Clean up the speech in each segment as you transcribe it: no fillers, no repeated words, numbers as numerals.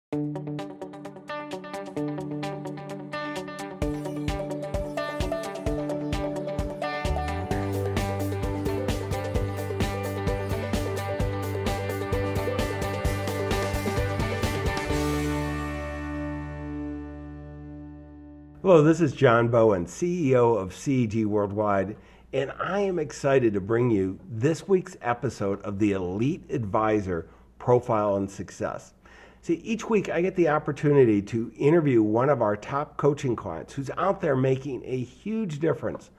Hello, this is John Bowen, CEO of CEG Worldwide, and I am excited to bring you this week's episode of the Elite Advisor Profile and Success. See, each week I get the opportunity to interview one of our top coaching clients who's out there making a huge difference,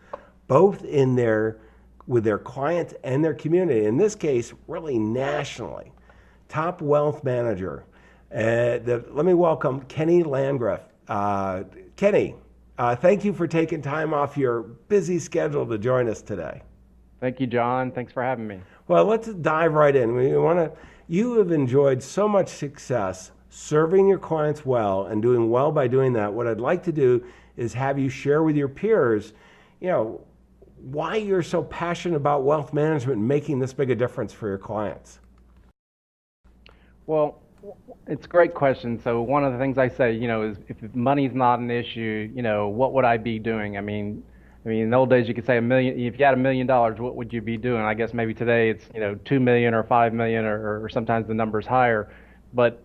both with their clients and their community. In this case, really nationally. Top wealth manager. Let me welcome Kenny Landgraf. Kenny, thank you for taking time off your busy schedule to join us today. Thank you, John. Thanks for having me. Well, let's dive right in. You have enjoyed so much success serving your clients well and doing well by doing that. What I'd like to do is have you share with your peers, why you're so passionate about wealth management and making this big a difference for your clients. Well, it's a great question. So one of the things I say, is if money's not an issue, what would I be doing? I mean, in the old days you could say $1 million. If you had $1 million, what would you be doing? I guess maybe today it's 2 million or 5 million, or sometimes the number's higher. But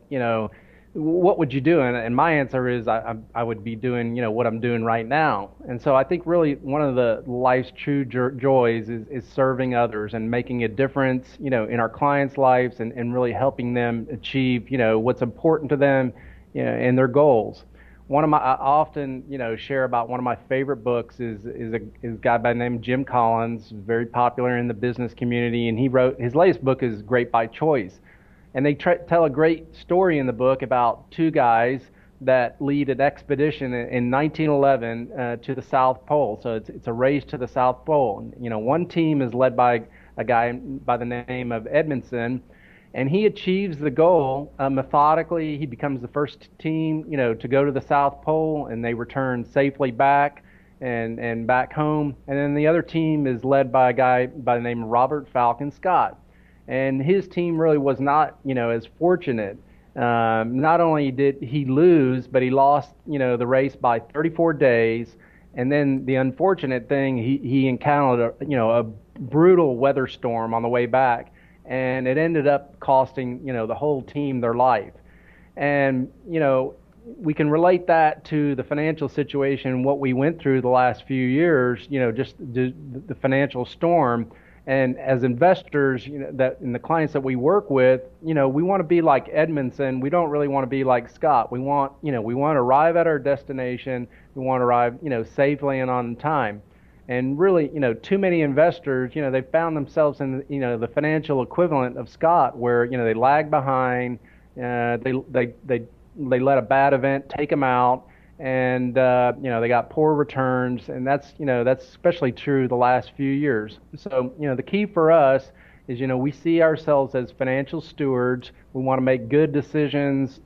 what would you do? And my answer is I would be doing what I'm doing right now. And so I think really one of the life's true joys is serving others and making a difference in our clients' lives and really helping them achieve what's important to them and their goals. I often share about one of my favorite books is a guy by the name of Jim Collins, very popular in the business community, and his latest book is Great by Choice. And they tell a great story in the book about two guys that lead an expedition in 1911 to the South Pole. So it's a race to the South Pole. One team is led by a guy by the name of Edmondson, and he achieves the goal methodically. He becomes the first team, to go to the South Pole, and they return safely back and back home. And then the other team is led by a guy by the name of Robert Falcon Scott. And his team really was not, as fortunate. Not only did he lose, but he lost, the race by 34 days. And then the unfortunate thing, he encountered a brutal weather storm on the way back, and it ended up costing, the whole team their life. And we can relate that to the financial situation, what we went through the last few years, just the financial storm. And as investors, and the clients that we work with, we want to be like Edmondson. We don't really want to be like Scott. We want to arrive at our destination. We want to arrive, safely and on time. And really, too many investors, they found themselves in, the financial equivalent of Scott, where, they lag behind. They let a bad event take them out. And they got poor returns, and that's especially true the last few years. So the key for us is we see ourselves as financial stewards. We want to make good decisions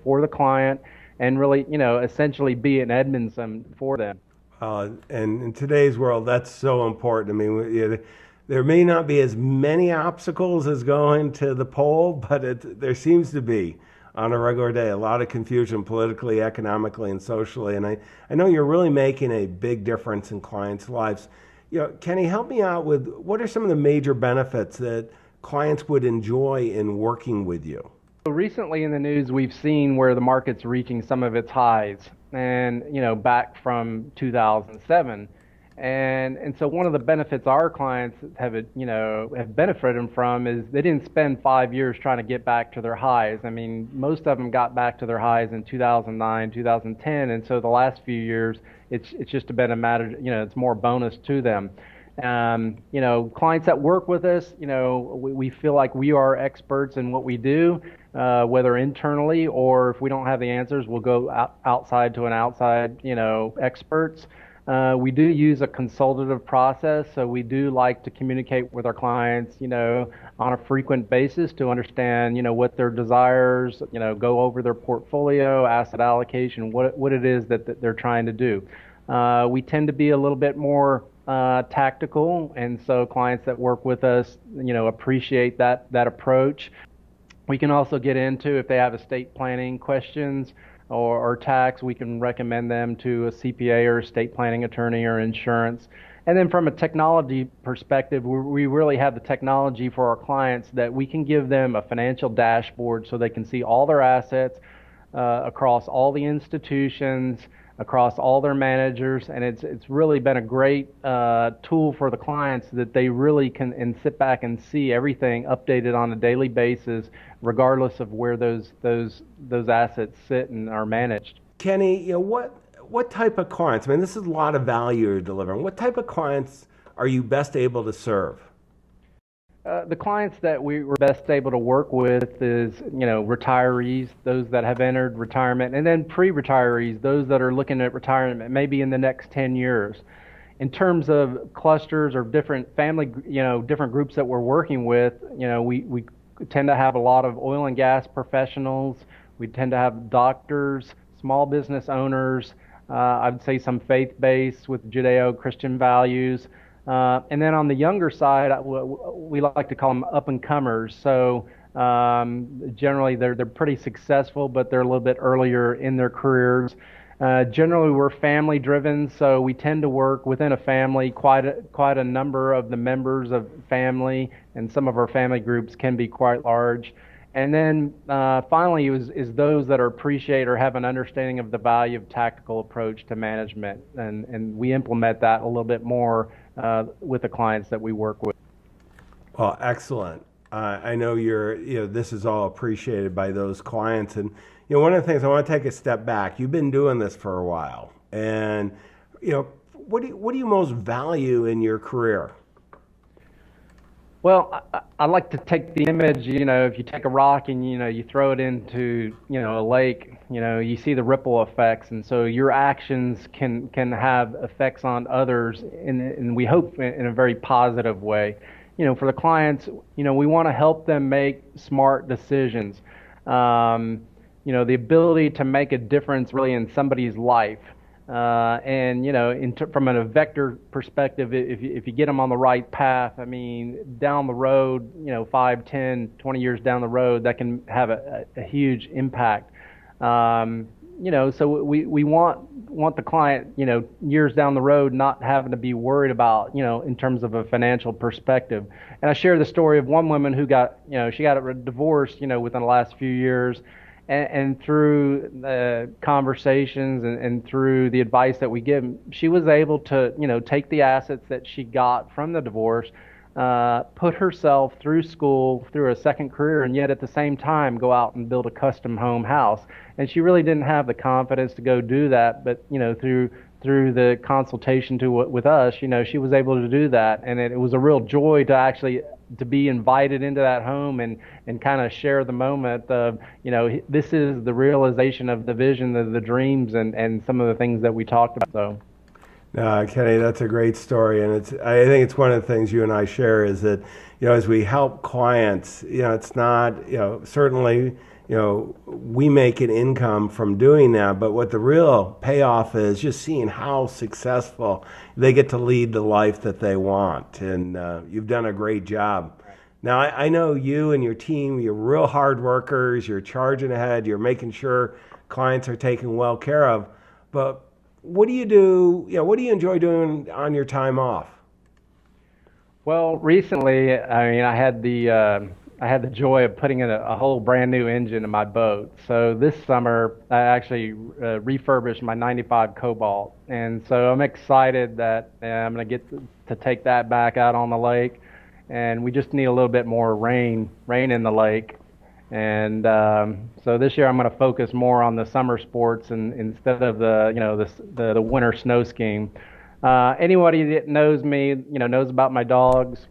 for the client, and really essentially be an Edmondson for them. And in today's world, that's so important. I mean, there may not be as many obstacles as going to the pole, but there seems to be on a regular day a lot of confusion politically, economically, and socially. And I know you're really making a big difference in clients' lives. Kenny, help me out with what are some of the major benefits that clients would enjoy in working with you? So recently in the news, we've seen where the market's reaching some of its highs, and back from 2007. And so one of the benefits our clients have benefited from is they didn't spend 5 years trying to get back to their highs. I mean, most of them got back to their highs in 2009, 2010, and so the last few years, it's just been a matter, it's more bonus to them. Clients that work with us, we feel like we are experts in what we do, whether internally or if we don't have the answers, we'll go outside to an outside, experts. We do use a consultative process, so we do like to communicate with our clients, on a frequent basis to understand, what their desires, go over their portfolio, asset allocation, what it is that they're trying to do. We tend to be a little bit more tactical, and so clients that work with us, appreciate that approach. We can also get into if they have estate planning questions or tax, we can recommend them to a CPA or estate planning attorney or insurance. And then from a technology perspective, we really have the technology for our clients that we can give them a financial dashboard so they can see all their assets across all the institutions, across all their managers, and it's really been a great tool for the clients that they really can and sit back and see everything updated on a daily basis, regardless of where those assets sit and are managed. Kenny, what type of clients? I mean, this is a lot of value you're delivering. What type of clients are you best able to serve? The clients that we were best able to work with is, retirees, those that have entered retirement, and then pre-retirees, those that are looking at retirement maybe in the next 10 years. In terms of clusters or different family, different groups that we're working with, we tend to have a lot of oil and gas professionals. We tend to have doctors, small business owners, I'd say some faith-based with Judeo-Christian values. And then on the younger side, we like to call them up-and-comers. So generally, they're pretty successful, but they're a little bit earlier in their careers. Generally, we're family-driven, so we tend to work within a family. Quite a number of the members of family, and some of our family groups can be quite large. And then finally is those that appreciate or have an understanding of the value of tactical approach to management. And we implement that a little bit more with the clients that we work with. Well, excellent. I know this is all appreciated by those clients. And, one of the things I want to take a step back, you've been doing this for a while. And, what do you most value in your career? Well, I like to take the image, if you take a rock and, you throw it into, a lake, you see the ripple effects. And so your actions can have effects on others, and we hope in a very positive way. For the clients, we want to help them make smart decisions. The ability to make a difference really in somebody's life. From a vector perspective, if you get them on the right path, I mean, down the road, 5, 10, 20 years down the road, that can have a huge impact. So we want the client, years down the road, not having to be worried about, in terms of a financial perspective. And I share the story of one woman who got, she got a divorce, within the last few years. And through the conversations and through the advice that we give, she was able to, take the assets that she got from the divorce, put herself through school, through a second career, and yet at the same time go out and build a custom home house. And she really didn't have the confidence to go do that, but through the consultation with us, she was able to do that, and it was a real joy to actually to be invited into that home and kind of share the moment of, this is the realization of the vision, of the dreams, and some of the things that we talked about. So. Kenny, that's a great story, and I think it's one of the things you and I share is that, as we help clients, it's not, certainly, we make an income from doing that, but what the real payoff is just seeing how successful they get to lead the life that they want, and you've done a great job. Now, I know you and your team, you're real hard workers, you're charging ahead, you're making sure clients are taken well care of, but what do you do, what do you enjoy doing on your time off? Well, recently, I had the joy of putting in a whole brand new engine in my boat. So this summer, I actually refurbished my 95 Cobalt. And so I'm excited that I'm going to get to take that back out on the lake. And we just need a little bit more rain in the lake. And so this year I'm going to focus more on the summer sports instead of the winter snow skiing. Anybody that knows me, knows about my dogs.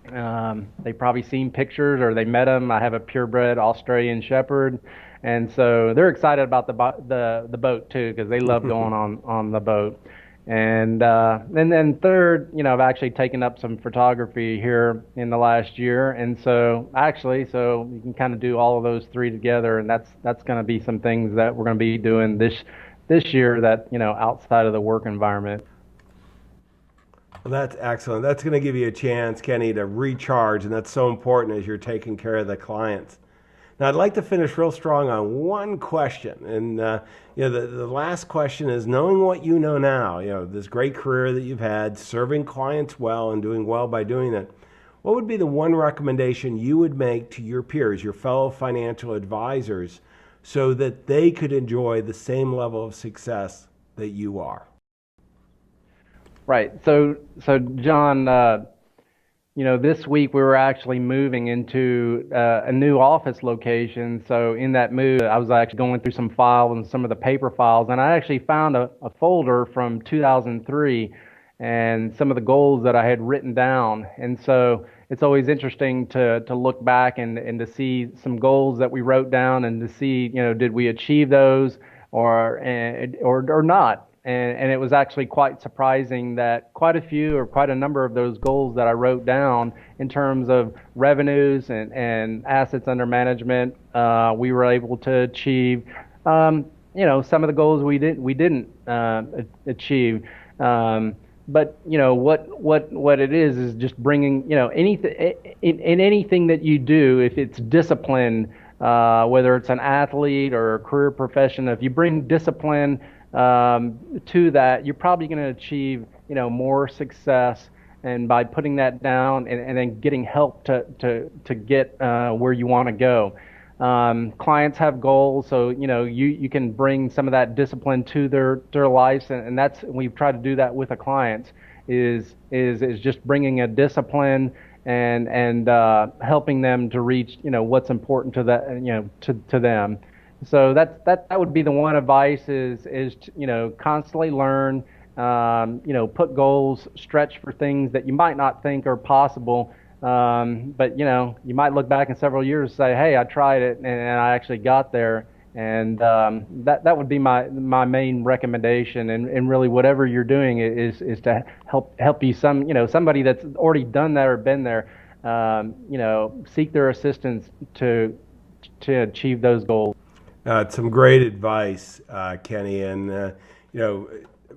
They've probably seen pictures or they met them. I have a purebred Australian Shepherd, and so they're excited about the boat too because they love going on the boat. And then third, I've actually taken up some photography here in the last year, and so you can kind of do all of those three together, and that's going to be some things that we're going to be doing this year that outside of the work environment. Well, that's excellent. That's going to give you a chance, Kenny, to recharge, and that's so important as you're taking care of the clients. Now, I'd like to finish real strong on one question. And, the last question is, knowing what you know now, this great career that you've had, serving clients well and doing well by doing that, what would be the one recommendation you would make to your peers, your fellow financial advisors, so that they could enjoy the same level of success that you are? Right. So John, this week we were actually moving into a new office location. So in that move, I was actually going through some files and some of the paper files, and I actually found a folder from 2003 and some of the goals that I had written down. And so it's always interesting to look back and to see some goals that we wrote down and to see, did we achieve those or not. And it was actually quite surprising that quite a number of those goals that I wrote down in terms of revenues and assets under management, we were able to achieve. Some of the goals we didn't achieve. But what it is just bringing anything in anything that you do, if it's discipline, whether it's an athlete or a career profession, if you bring discipline to that, you're probably going to achieve more success. And by putting that down and then getting help to get where you want to go. Clients have goals, so you can bring some of that discipline to their lives, and that's we've tried to do that with the clients is just bringing a discipline and helping them to reach what's important to that to them. So that would be the one advice is constantly learn, put goals, stretch for things that you might not think are possible. But you might look back in several years and say, hey, I tried it and I actually got there. And that would be my main recommendation. And really whatever you're doing is to help you somebody that's already done that or been there, seek their assistance to achieve those goals. Some great advice, Kenny, and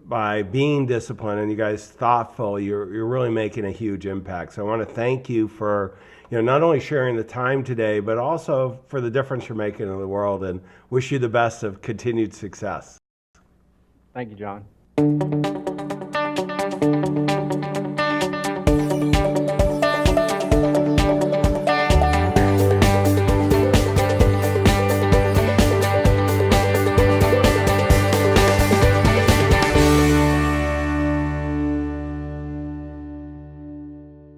by being disciplined and you guys thoughtful, you're really making a huge impact. So I want to thank you for not only sharing the time today, but also for the difference you're making in the world, and wish you the best of continued success. Thank you, John.